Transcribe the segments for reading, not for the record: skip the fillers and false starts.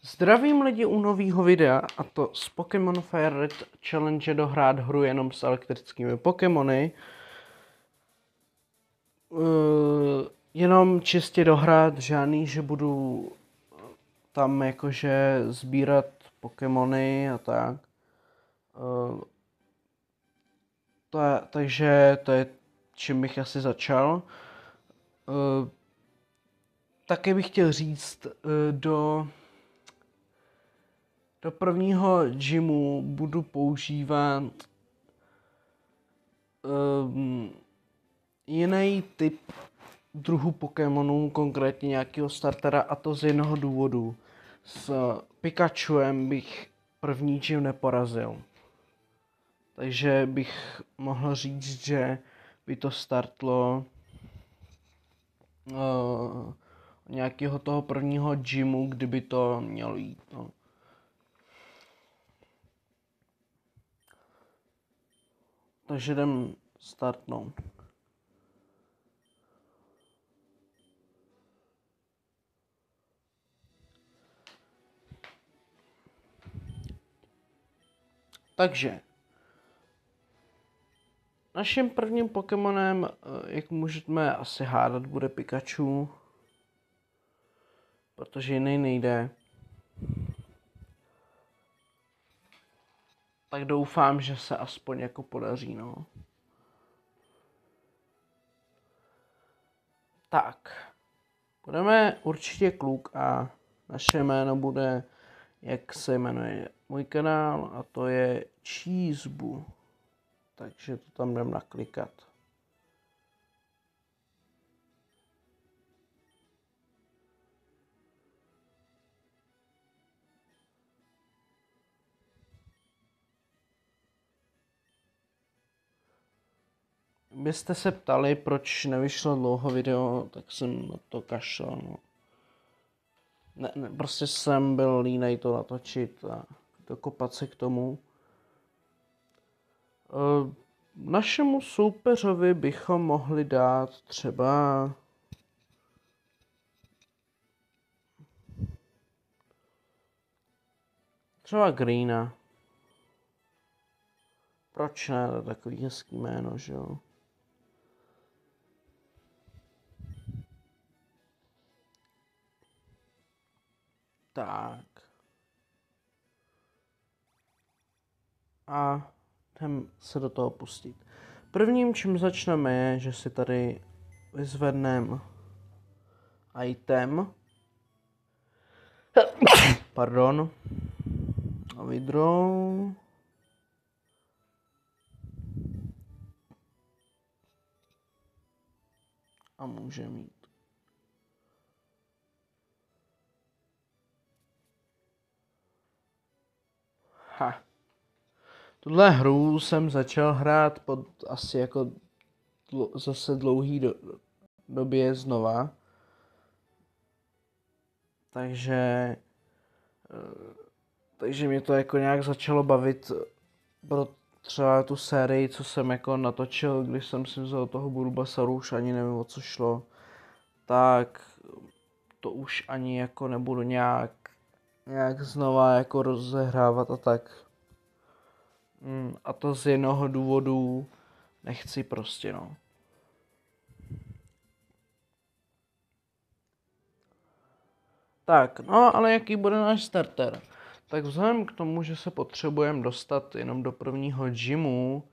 Zdravím lidi u nového videa, a to z Pokémon Fire Red Challenge dohrát hru jenom s elektrickými Pokémony. Jenom čistě dohrát, žádný, že budu tam jakože sbírat Pokémony a tak. Takže to je, čím bych asi začal. Taky bych chtěl říct, do prvního gymu budu používat jiný typ druhu Pokémonů, konkrétně nějakého startera, a to z jednoho důvodu. S Pikachuem bych první gym neporazil. Takže bych mohl říct, že by to startlo nějakého toho prvního gymu, kdyby to mělo jít. No. Takže jdem startnout. Takže naším prvním Pokémonem, jak můžeme asi hádat, bude Pikachu, protože jiný nejde. Tak doufám, že se aspoň jako podaří, no. Tak, budeme určitě kluk a naše jméno bude, jak se jmenuje můj kanál, a to je Cheesebu. Takže to tam jdem naklikat. Byste se ptali, proč nevyšlo dlouho video, tak jsem na to kašlal, no. Ne, prostě jsem byl línej to natočit a dokopat se k tomu. Našemu soupeřovi bychom mohli dát třeba Greena. Proč ne, to je takový hezký jméno, že jo? Tak. A jdem se do toho pustit. Prvním, čím začneme, je, že si tady vyzvedneme item. Pardon. A withdraw. A může mít. Ha. Tuhle hru jsem začal hrát pod asi jako zase dlouhý době znova. Takže mě to jako nějak začalo bavit pro třeba tu sérii, co jsem jako natočil, když jsem si vzal toho Bulbasauru, už ani nevím, o co šlo. Tak to už ani jako nebudu nějak znova jako rozehrávat a tak. A to z jednoho důvodu nechci prostě, no. Tak, no ale jaký bude náš starter? Tak vzhledem k tomu, že se potřebujeme dostat jenom do prvního gymu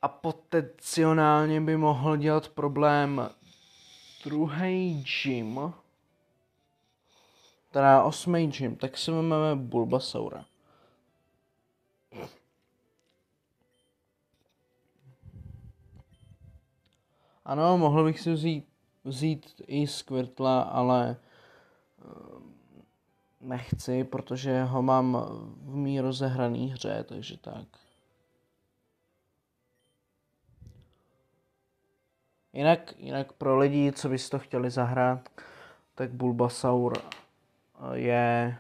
a potenciálně by mohl dělat problém druhý gym, teda 8. gym, tak si vezmeme Bulbasaura. Ano, mohl bych si vzít i Squirtla, ale nechci, protože ho mám v mý rozehraný hře, takže tak. Jinak pro lidi, co byste to chtěli zahrát, tak Bulbasaur je...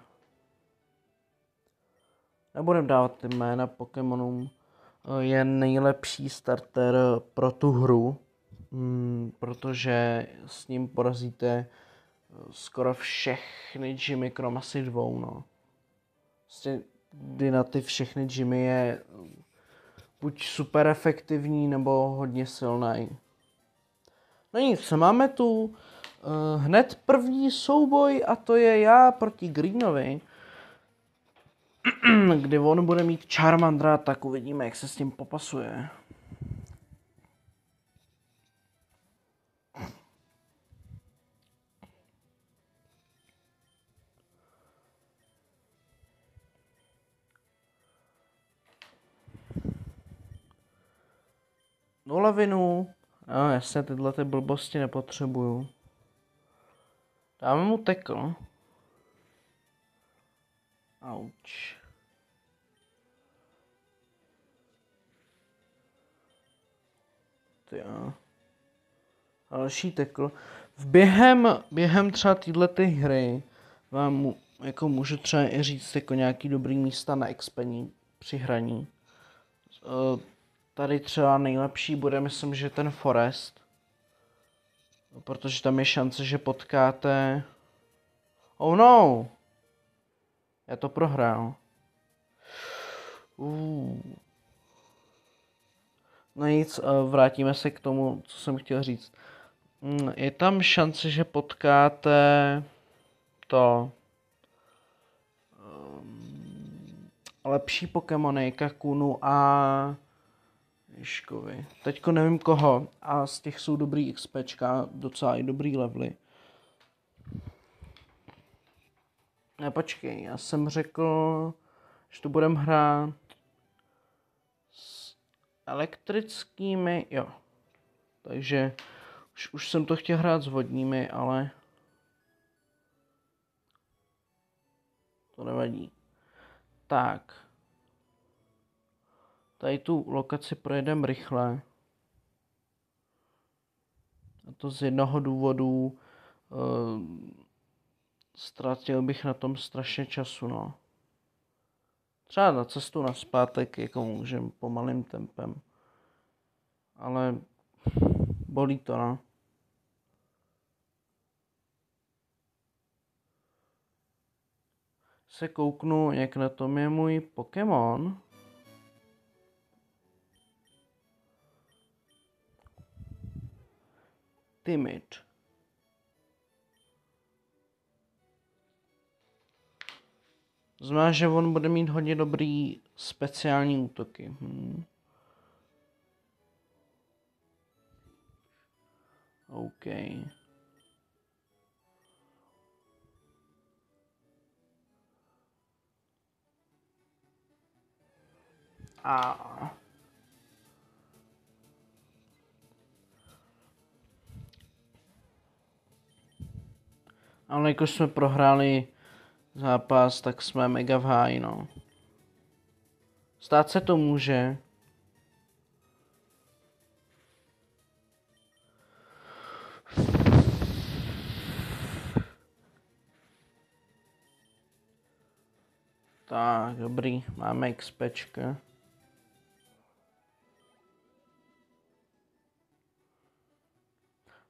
Nebudem dávat ty jména Pokémonům. Je nejlepší starter pro tu hru, protože s ním porazíte skoro všechny gymy, krom asi 2, no. Vlastně, kdy na ty všechny gymy je buď super efektivní, nebo hodně silný. No nic, máme tu hned první souboj a to je já proti Greenovi. Kdy on bude mít Charmandra, tak uvidíme, jak se s tím popasuje. No lavinu. No jasně, tyhle ty blbosti nepotřebuju. Dáme mu tackle. Auč. Tyjo. Další tackle. Během třeba této hry vám jako můžu třeba i říct jako nějaký dobrý místa na expení při hraní. Tady třeba nejlepší bude, myslím, že ten Forest. Protože tam je šance, že potkáte... Oh no! Já to prohrál. No nic, vrátíme se k tomu, co jsem chtěl říct. Je tam šance, že potkáte to lepší Pokémony, Kakunu a Ježkovi. Teďko nevím koho a z těch jsou dobrý XPčka, docela i dobrý levely. Ne, počkej, já jsem řekl, že to budeme hrát s elektrickými, jo. Takže už jsem to chtěl hrát s vodními, ale to nevadí. Tak. Tady tu lokaci projedeme rychle. A to z jednoho důvodu. Ztratil bych na tom strašně času, no. Třeba na cestu nazpátek jako můžem pomalým tempem. Ale bolí to, no. Se kouknu, jak na tom je můj Pokémon. Timid. Znamená, že on bude mít hodně dobrý speciální útoky. OK. Ale jako jsme prohráli zápas, tak jsme mega v háji, no. Stát se to může. Tak, dobrý, máme XPčka.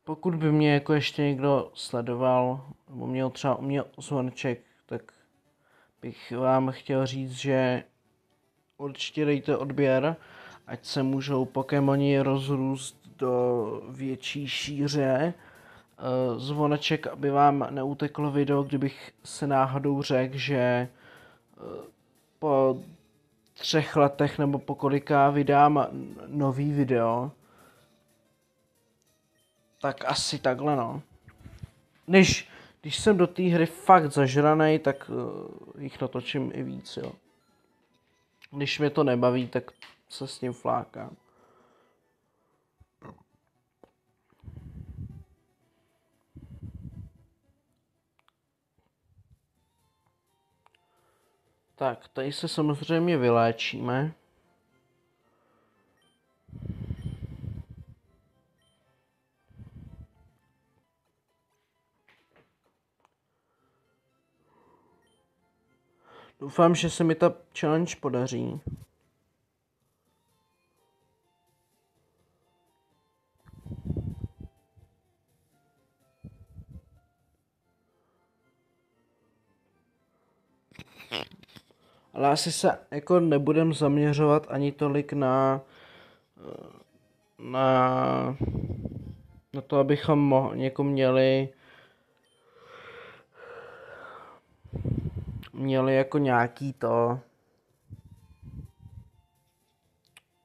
Pokud by mě jako ještě někdo sledoval, nebo měl třeba u mě zvonček, tak bych vám chtěl říct, že určitě dejte odběr, ať se můžou Pokémoni rozrůst do větší šíře. Zvoneček, aby vám neuteklo video, kdybych se náhodou řekl, že po 3 letech nebo po kolika vydám nový video. Tak asi takhle, no. Když jsem do té hry fakt zažranej, tak jich natočím i víc, jo. Když mě to nebaví, tak se s tím flákám. Tak, tady se samozřejmě vyléčíme. Doufám, že se mi ta challenge podaří. Ale asi se jako nebudem zaměřovat ani tolik na, na to, abychom někomu měli jako nějaký to,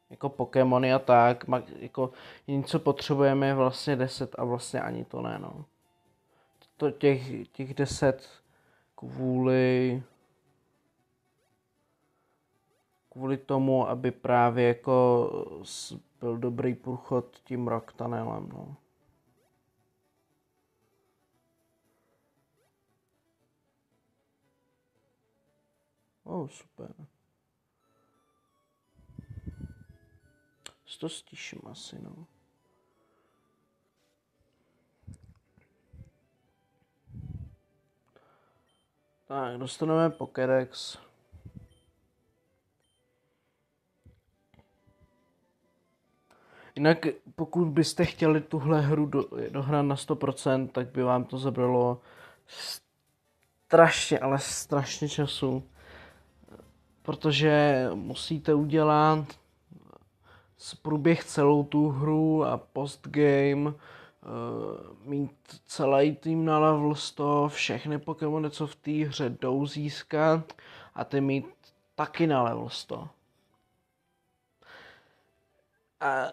jako Pokémony a tak, jako něco potřebujeme je vlastně 10 a vlastně ani to ne, no. To těch 10 kvůli tomu, aby právě jako byl dobrý průchod tím Rocktunnelem, no. Super. To stiším asi, no. Tak, dostaneme Pokédex. Jinak, pokud byste chtěli tuhle hru dohrát na 100%, tak by vám to zabralo strašně, ale strašně času. Protože musíte udělat průběh celou tu hru a postgame, mít celý tým na level 100, všechny Pokémony, co v té hře jdou, získat a ty mít taky na level 100. A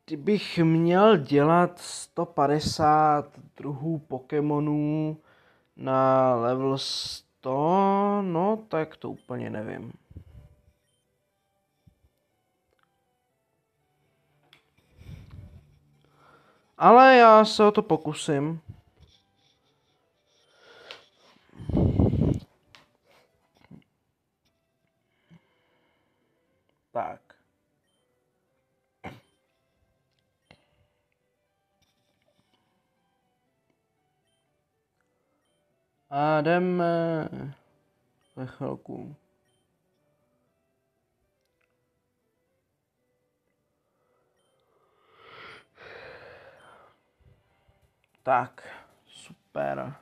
kdybych měl dělat 150 druhů Pokémonů na level 100, no tak to úplně nevím. Ale já se o to pokusím. Tak. A jdeme ve chvilku. Tak, super.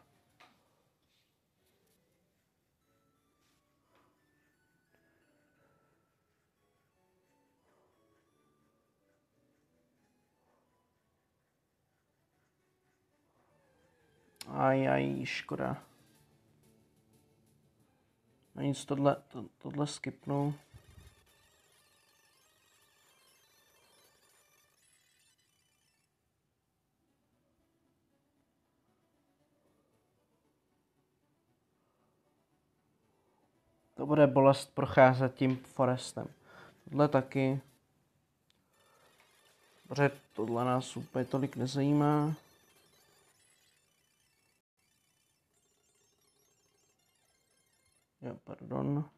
Škoda. No nic, tohle skipnu. To bude bolest procházet tím forestem. Tohle taky. Protože tohle nás úplně tolik nezajímá. Jo, pardon.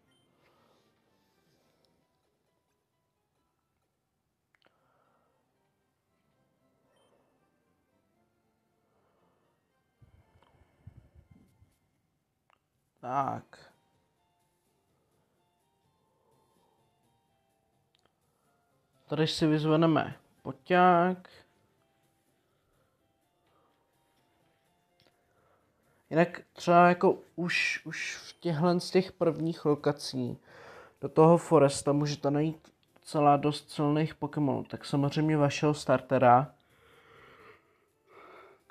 Tak. Tady si vyzvedneme poťák. Jinak třeba jako už v těchhle z těch prvních lokací do toho foresta můžete najít celá dost silných Pokémonů. Tak samozřejmě vašeho startera.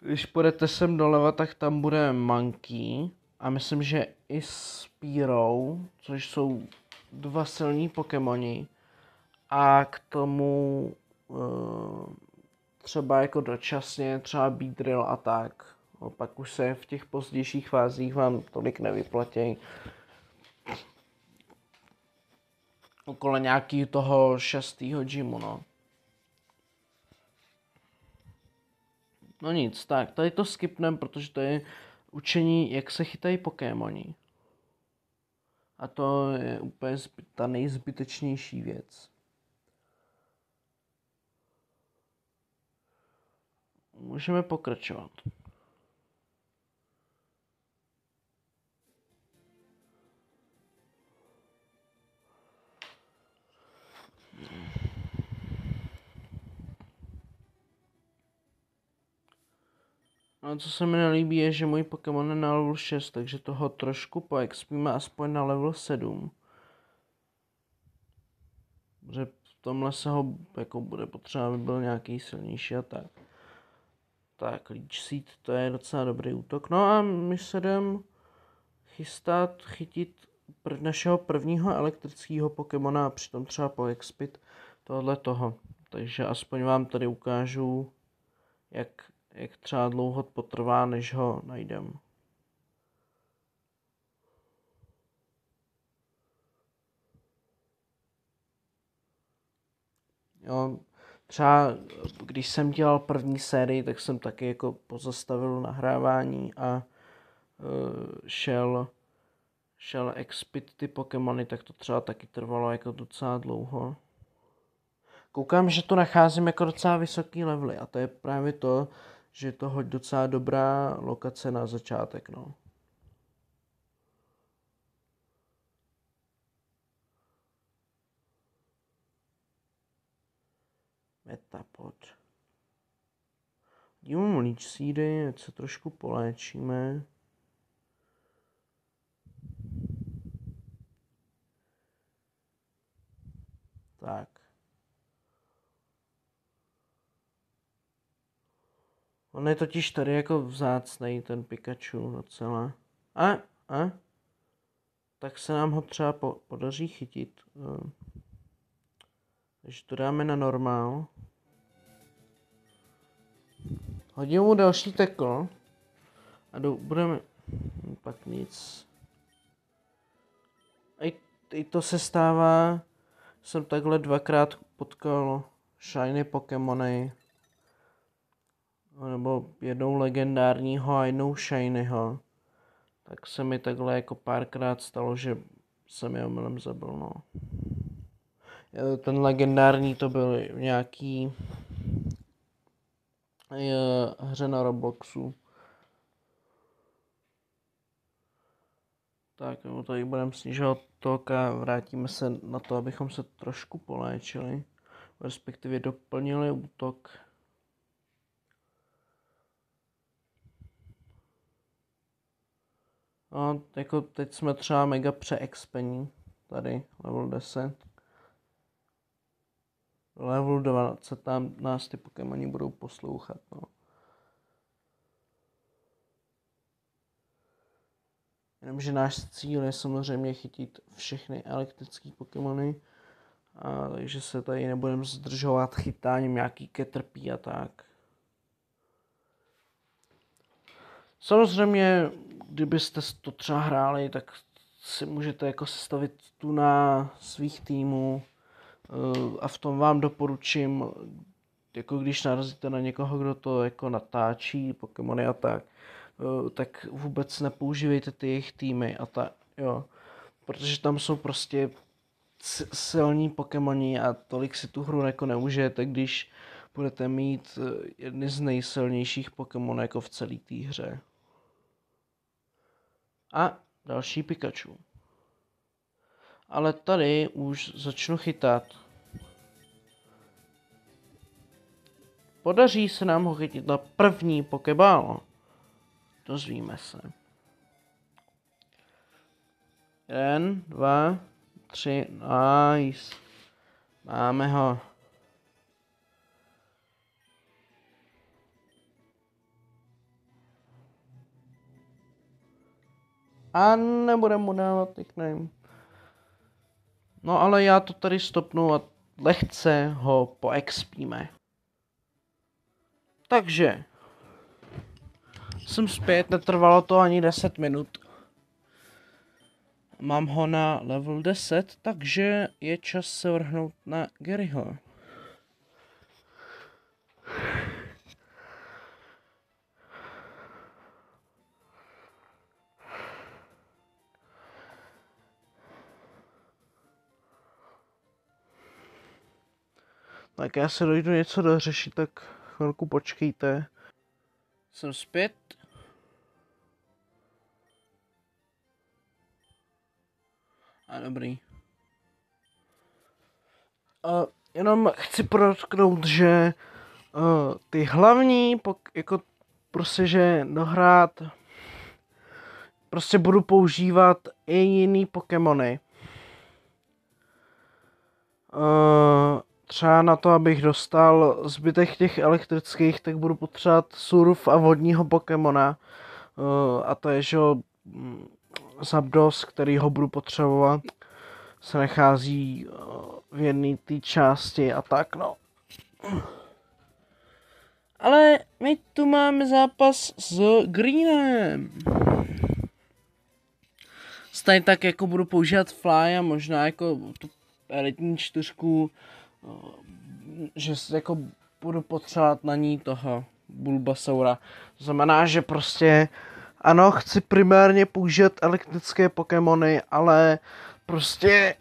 Když půjdete sem doleva, tak tam bude Monkey. A myslím, že i Spearow, což jsou dva silní Pokémoni. A k tomu třeba jako dočasně, třeba Beedrill a tak. Pak už se v těch pozdějších fázích vám tolik nevyplatí. Okolo nějaký toho 6. gymu, no. No nic, tak, tady to skipnem, protože to je učení, jak se chytají Pokémoni. A to je úplně ta nejzbytečnější věc. Můžeme pokračovat. No, co se mi nelíbí je, že můj Pokémon je na level 6, takže toho trošku poexpíme aspoň na level 7. Že v tomhle se ho jako bude potřeba, aby byl nějaký silnější a tak. Tak, Leech Seed, to je docela dobrý útok. No a my se jdem chystat chytit našeho prvního elektrického Pokémona a přitom třeba poexpit tohle toho. Takže aspoň vám tady ukážu, jak třeba dlouho potrvá, než ho najdem. Jo, třeba když jsem dělal první sérii, tak jsem taky jako pozastavil nahrávání a šel expit ty Pokémony, tak to třeba taky trvalo jako docela dlouho. Koukám, že to nacházím jako docela vysoký levely a to je právě to, že je to docela dobrá lokace na začátek, no. Metapod. Dívám Leech Seedy, ať se trošku poléčíme. Tak. On je totiž tady jako vzácnej, ten Pikachu docela. Tak se nám ho třeba podaří chytit. Takže to dáme na normál. Hodím mu další tekl. A budeme... Pak nic. I to se stává. Jsem takhle dvakrát potkal shiny Pokémony. Nebo jednou legendárního a jednou shinyho. Tak se mi takhle jako párkrát stalo, že jsem je omylem zabil, no. Ten legendární to byl nějaký hře na Robloxu. Tak, tady budeme snižovat tok a vrátíme se na to, abychom se trošku poléčili. Respektive doplnili útok. No, jako teď jsme třeba mega přeexpení. Tady, level 10. Level 20 tam nás ty Pokémoni budou poslouchat, no. Jenomže náš cíl je samozřejmě chytit všechny elektrické Pokémony. Takže se tady nebudeme zdržovat chytáním nějaký Caterpie a tak. Samozřejmě, kdybyste to třeba hráli, tak si můžete jako sestavit tu na svých týmů a v tom vám doporučím, jako když narazíte na někoho, kdo to jako natáčí Pokémony a tak vůbec nepoužívejte ty jejich týmy a jo, protože tam jsou prostě silní Pokémoni a tolik si tu hru jako neužijete, když budete mít jedny z nejsilnějších Pokémonů jako v celé té hře. A další Pikachu. Ale tady už začnu chytat. Podaří se nám ho chytit na první Pokéball. Dozvíme se. 1, 2, 3, nice. Máme ho. A nebudeme mu dávat nickname. No ale já to tady stopnu a lehce ho poexpíme. Takže. Jsem zpět, netrvalo to ani 10 minut. Mám ho na level 10, takže je čas se vrhnout na Garyho. Tak já se dojdu něco dořešit, tak chvilku počkejte. Jsem zpět. A dobrý. Jenom chci podotknout, že ty hlavní, jako prostě, že dohrát, prostě budu používat i jiný Pokémony. Třeba na to, abych dostal zbytek těch elektrických, tak budu potřebovat surf a vodního Pokémona. A to je, že Zapdos, který ho budu potřebovat, se nachází v jedné té části a tak, no. Ale my tu máme zápas s Greenem. Stejně tak jako budu používat Fly a možná jako tu elitní 4, že jako budu potřebovat na ní toho Bulbasaura. To znamená, že prostě ano, chci primárně použít elektrické Pokémony, ale prostě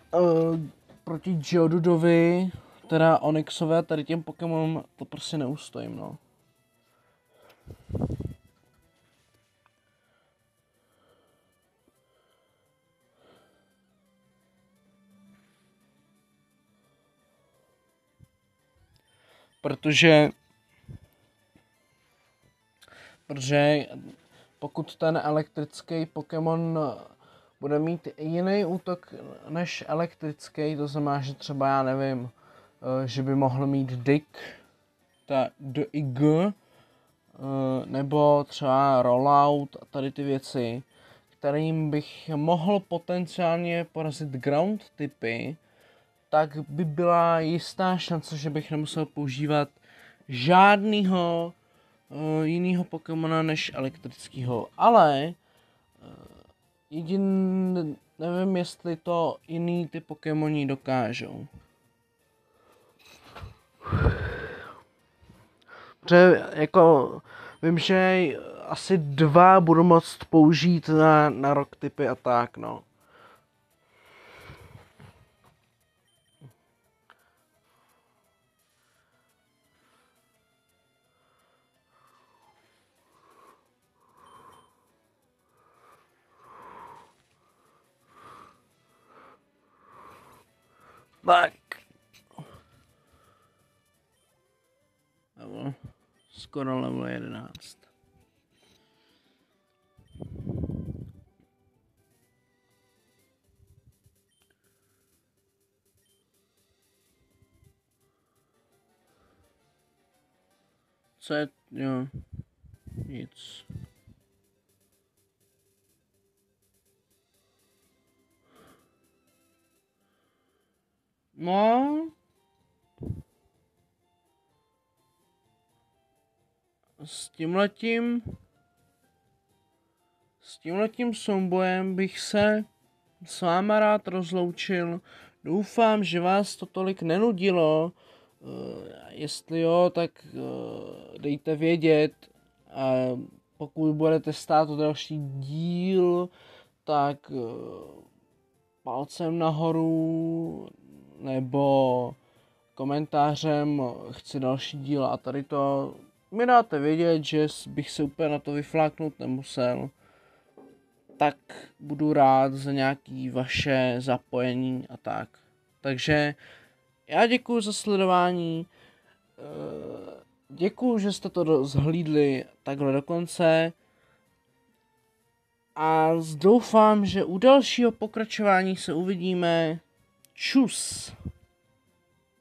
proti Geodudovi, teda Onyxové, tady těm Pokémonům to prostě neustojím, no. Protože pokud ten elektrický Pokémon bude mít jiný útok než elektrický, to znamená, že třeba já nevím, že by mohl mít Dick, ta DIG, nebo třeba Rollout a tady ty věci, kterým bych mohl potenciálně porazit ground typy, tak by byla jistá šance, že bych nemusel používat žádnýho jinýho Pokémona než elektrického. Ale nevím, jestli to jiný ty Pokémoni dokážou. Protože jako vím, že asi 2 budu moct použít na rock typy a tak, no. Tak. Skoro level 11. Co je, jo, nic. No. S tímhletím soubojem bych se s váma rád rozloučil. Doufám, že vás to tolik nenudilo. Jestli jo, tak dejte vědět. A pokud budete stát o další díl, tak palcem nahoru nebo komentářem chci další díl a tady to mi dáte vědět, že bych se úplně na to vyfláknout nemusel. Tak budu rád za nějaký vaše zapojení a tak. Takže já děkuji za sledování. Děkuji, že jste to zhlídli takhle do konce. A doufám, že u dalšího pokračování se uvidíme. Čus.